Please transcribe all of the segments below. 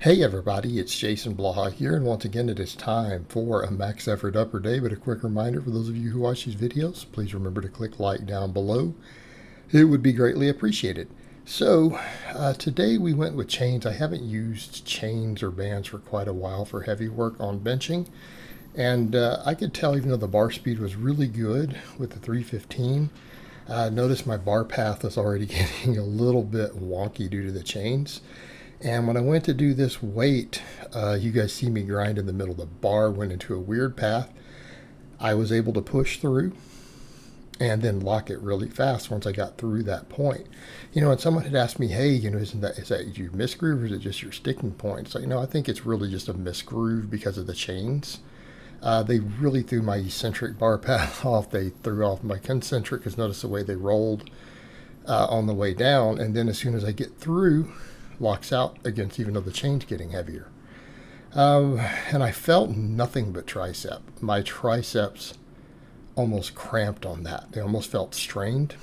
Hey everybody, it's Jason Blaha here, and once again it is time for a max effort upper day. But a quick reminder for those of you who watch these videos, please remember to click like down below. It would be greatly appreciated. So today we went with chains. I haven't used chains or bands for quite a while for heavy work on benching, and I could tell even though the bar speed was really good with the 315, notice my bar path was already getting a little bit wonky due to the chains. And when I went to do this weight, you guys see me grind in the middle. The bar went into a weird path. I was able to push through and then lock it really fast once I got through that point. And someone had asked me, hey, is that you misgroove or is it just your sticking point? So, I think it's really just a misgroove because of the chains. They really threw my eccentric bar path off. They threw off my concentric because notice the way they rolled on the way down. And then as soon as I get through, locks out against even though the chain's getting heavier. And I felt nothing but tricep. My triceps almost cramped on that. They almost felt strained.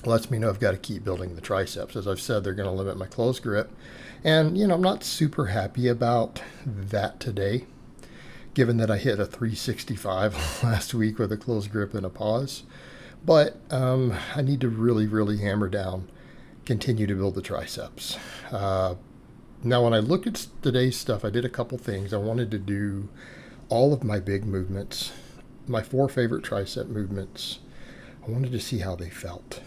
Lets me know I've got to keep building the triceps. As I've said, they're going to limit my close grip. And, I'm not super happy about that today, given that I hit a 365 last week with a close grip and a pause. But I need to really, really hammer down, continue to build the triceps. Now, when I look at today's stuff, I did a couple things. I wanted to do all of my big movements, my 4 favorite tricep movements. I wanted to see how they felt.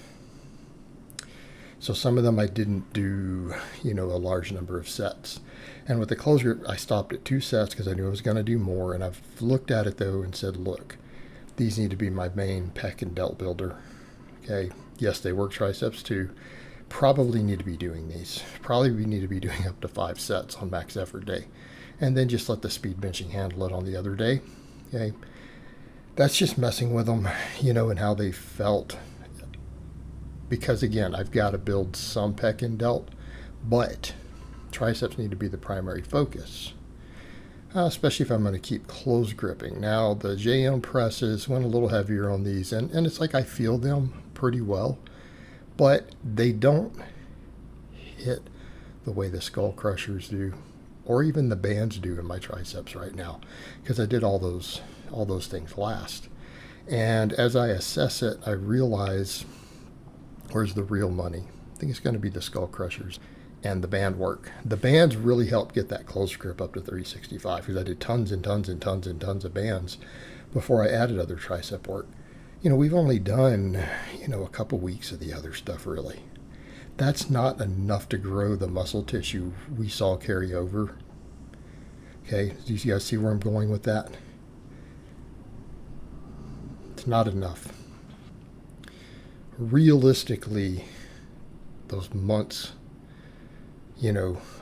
So some of them I didn't do, a large number of sets. And with the close grip, I stopped at 2 sets because I knew I was going to do more. And I've looked at it, though, and said, look, these need to be my main pec and delt builder. Okay, yes, they work triceps too. Probably need to be doing these. Probably we need to be doing up to 5 sets on max effort day. And then just let the speed benching handle it on the other day. Okay. That's just messing with them, and how they felt. Because again, I've got to build some pec and delt, but triceps need to be the primary focus. Especially if I'm going to keep close gripping. Now the JM presses went a little heavier on these, and it's like I feel them pretty well. But they don't hit the way the Skullcrushers do, or even the bands do in my triceps right now, because I did all those things last. And as I assess it, I realize where's the real money. I think it's going to be the Skullcrushers and the band work. The bands really helped get that close grip up to 365 because I did tons and tons and tons and tons of bands before I added other tricep work. We've only done, a couple weeks of the other stuff, really. That's not enough to grow the muscle tissue we saw carry over. Okay, do you guys see where I'm going with that? It's not enough. Realistically, those months,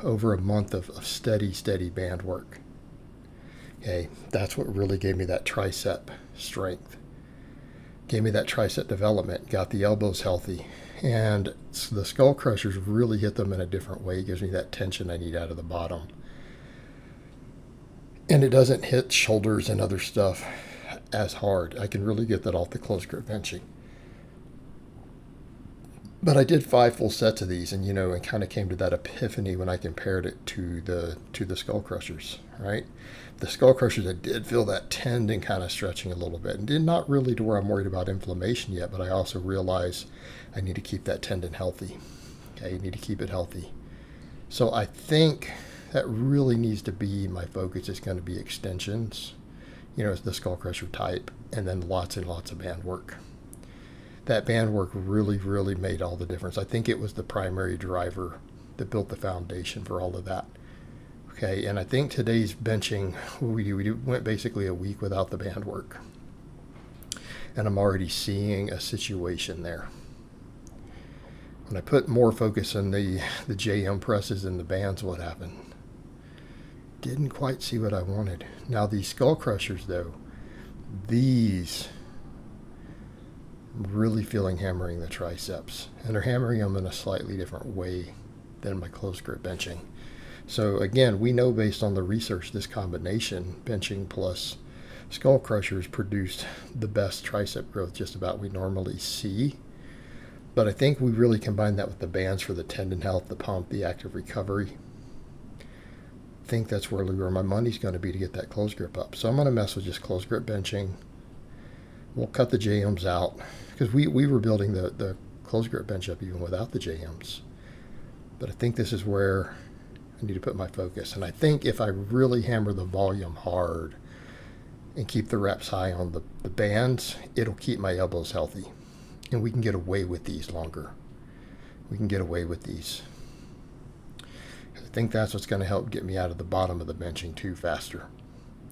over a month of steady band work. Okay, that's what really gave me that tricep strength. Gave me that tricep development, got the elbows healthy, and the Skullcrushers really hit them in a different way. It gives me that tension I need out of the bottom. And it doesn't hit shoulders and other stuff as hard. I can really get that off the close grip benching. But I did 5 full sets of these, and and kind of came to that epiphany when I compared it to the Skullcrushers, right? The Skullcrushers, I did feel that tendon kind of stretching a little bit, and did not really to where I'm worried about inflammation yet, but I also realize I need to keep that tendon healthy. Okay, you need to keep it healthy. So I think that really needs to be my focus. Is going to be extensions, it's the Skullcrusher type, and then lots and lots of band work. That band work really, really made all the difference. I think it was the primary driver that built the foundation for all of that. Okay, and I think today's benching, we went basically a week without the band work. And I'm already seeing a situation there. When I put more focus on the JM presses and the bands, what happened? Didn't quite see what I wanted. Now these Skullcrushers, though, these really feeling hammering the triceps, and they're hammering them in a slightly different way than my close grip benching. So again, we know based on the research, this combination, benching plus Skullcrushers, produced the best tricep growth just about we normally see. But I think we really combine that with the bands for the tendon health, the pump, the active recovery. think that's really where my money's going to be to get that close grip up. So I'm going to mess with just close grip benching. We'll cut the JMs out because we were building the close grip bench up even without the JMs. But I think this is where I need to put my focus. And I think if I really hammer the volume hard and keep the reps high on the bands, it'll keep my elbows healthy. And we can get away with these longer. We can get away with these. I think that's what's going to help get me out of the bottom of the benching too faster.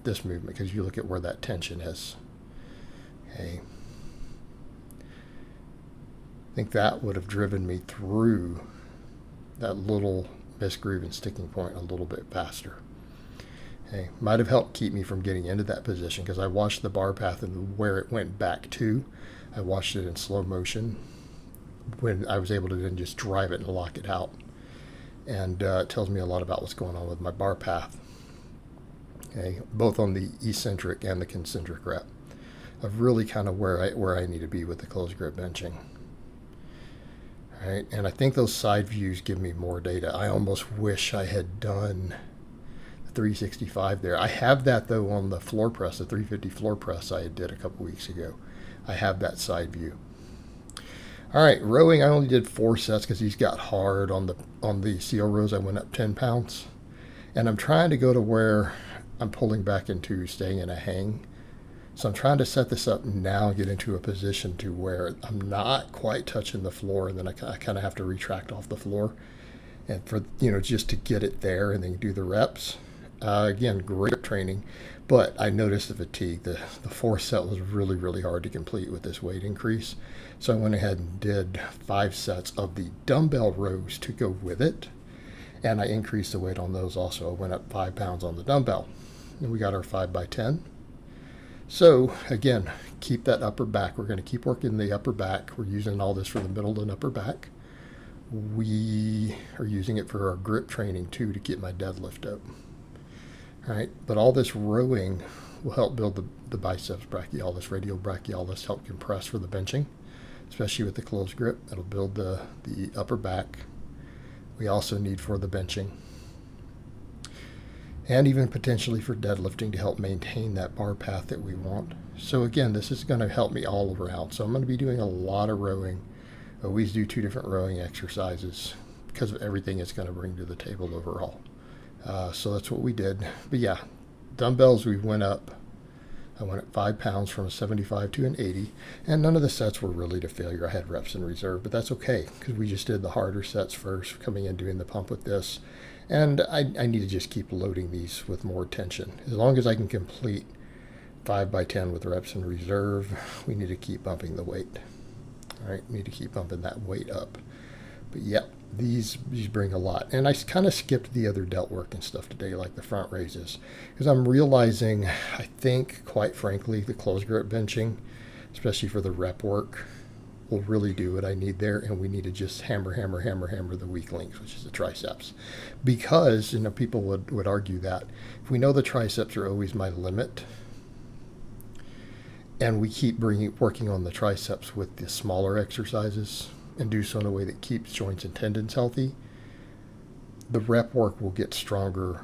This movement, because you look at where that tension is. Okay. I think that would have driven me through that little misgroove and sticking point a little bit faster. Okay. Might have helped keep me from getting into that position because I watched the bar path and where it went back to. I watched it in slow motion when I was able to then just drive it and lock it out. And it tells me a lot about what's going on with my bar path. Okay, both on the eccentric and the concentric rep of really kind of where I need to be with the close grip benching. All right, and I think those side views give me more data. I almost wish I had done the 365 there. I have that though on the floor press, the 350 floor press I did a couple weeks ago. I have that side view. All right, rowing, I only did 4 sets because these got hard on the seal rows. I went up 10 pounds. And I'm trying to go to where I'm pulling back into staying in a hang. So I'm trying to set this up now and get into a position to where I'm not quite touching the floor, and then I kind of have to retract off the floor. And for, just to get it there and then do the reps. Again, great training. But I noticed the fatigue. The 4th set was really, really hard to complete with this weight increase. So I went ahead and did 5 sets of the dumbbell rows to go with it. And I increased the weight on those also. I went up 5 pounds on the dumbbell. And we got our 5x10. So again, keep that upper back. We're going to keep working the upper back. We're using all this for the middle and upper back. We are using it for our grip training too to get my deadlift up. All right, but all this rowing will help build the biceps brachialis, radial brachialis, help compress for the benching, especially with the closed grip. It'll build the upper back. We also need for the benching. And even potentially for deadlifting to help maintain that bar path that we want. So again, this is going to help me all around. So I'm going to be doing a lot of rowing. I always do 2 different rowing exercises because of everything it's going to bring to the table overall. So that's what we did. But yeah, dumbbells, we went up. I went up 5 pounds from a 75 to an 80. And none of the sets were really to failure. I had reps in reserve, but that's okay because we just did the harder sets first, coming in doing the pump with this. And I need to just keep loading these with more tension. As long as I can complete 5x10 with reps in reserve, we need to keep bumping the weight. All right, need to keep bumping that weight up. But yeah, these bring a lot. And I kind of skipped the other delt work and stuff today, like the front raises, because I'm realizing, I think, quite frankly, the close grip benching, especially for the rep work, will really do what I need there, and we need to just hammer the weak links, which is the triceps. Because, people would argue that if we know the triceps are always my limit, and we keep working on the triceps with the smaller exercises, and do so in a way that keeps joints and tendons healthy, the rep work will get stronger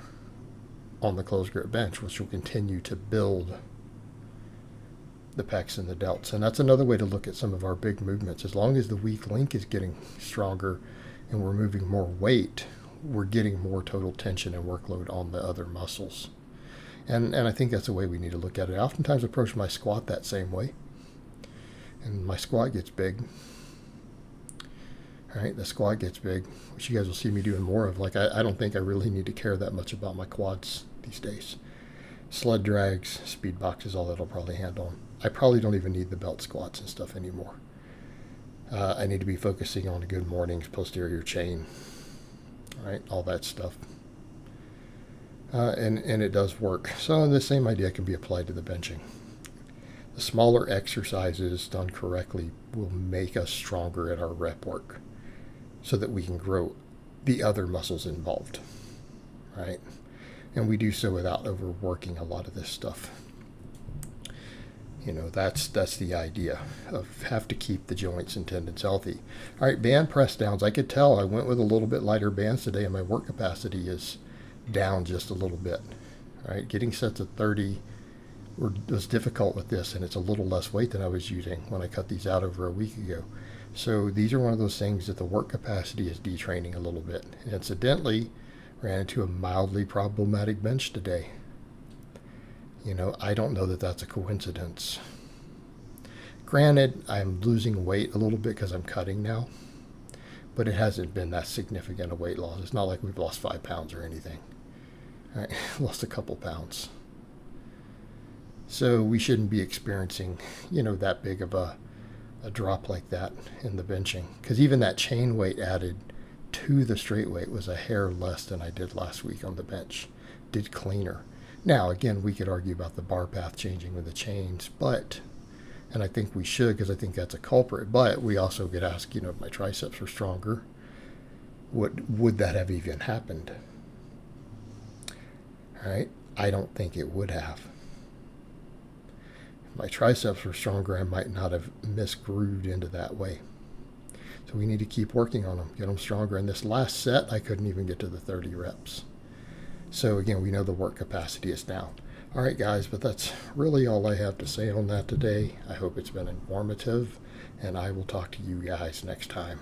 on the closed grip bench, which will continue to build the pecs and the delts. And that's another way to look at some of our big movements. As long as the weak link is getting stronger and we're moving more weight, we're getting more total tension and workload on the other muscles. And I think that's the way we need to look at it. I oftentimes approach my squat that same way. And my squat gets big. All right, the squat gets big, which you guys will see me doing more of. Like, I don't think I really need to care that much about my quads these days. Sled drags, speed boxes, all that'll probably handle. I probably don't even need the belt squats and stuff anymore. I need to be focusing on good mornings, posterior chain, all right, all that stuff. And it does work. So the same idea can be applied to the benching. The smaller exercises done correctly will make us stronger at our rep work so that we can grow the other muscles involved, right? And we do so without overworking a lot of this stuff. That's the idea of have to keep the joints and tendons healthy. All right, band press downs. I could tell I went with a little bit lighter bands today, and my work capacity is down just a little bit. All right, getting sets at 30 was difficult with this, and it's a little less weight than I was using when I cut these out over a week ago. So these are one of those things that the work capacity is detraining a little bit. Incidentally, ran into a mildly problematic bench today. You know, I don't know that that's a coincidence. Granted, I'm losing weight a little bit because I'm cutting now, but it hasn't been that significant a weight loss. It's not like we've lost 5 pounds or anything. All right, lost a couple pounds. So we shouldn't be experiencing, you know, that big of a drop like that in the benching. Because even that chain weight added to the straight weight was a hair less than I did last week on the bench. Did cleaner. Now, again, we could argue about the bar path changing with the chains, but, and I think we should because I think that's a culprit, but we also could ask, you know, if my triceps were stronger, would that have even happened? All right, I don't think it would have. If my triceps were stronger, I might not have misgrooved into that way. So we need to keep working on them, get them stronger. In this last set, I couldn't even get to the 30 reps. So again, we know the work capacity is down. All right, guys, but that's really all I have to say on that today. I hope it's been informative, and I will talk to you guys next time.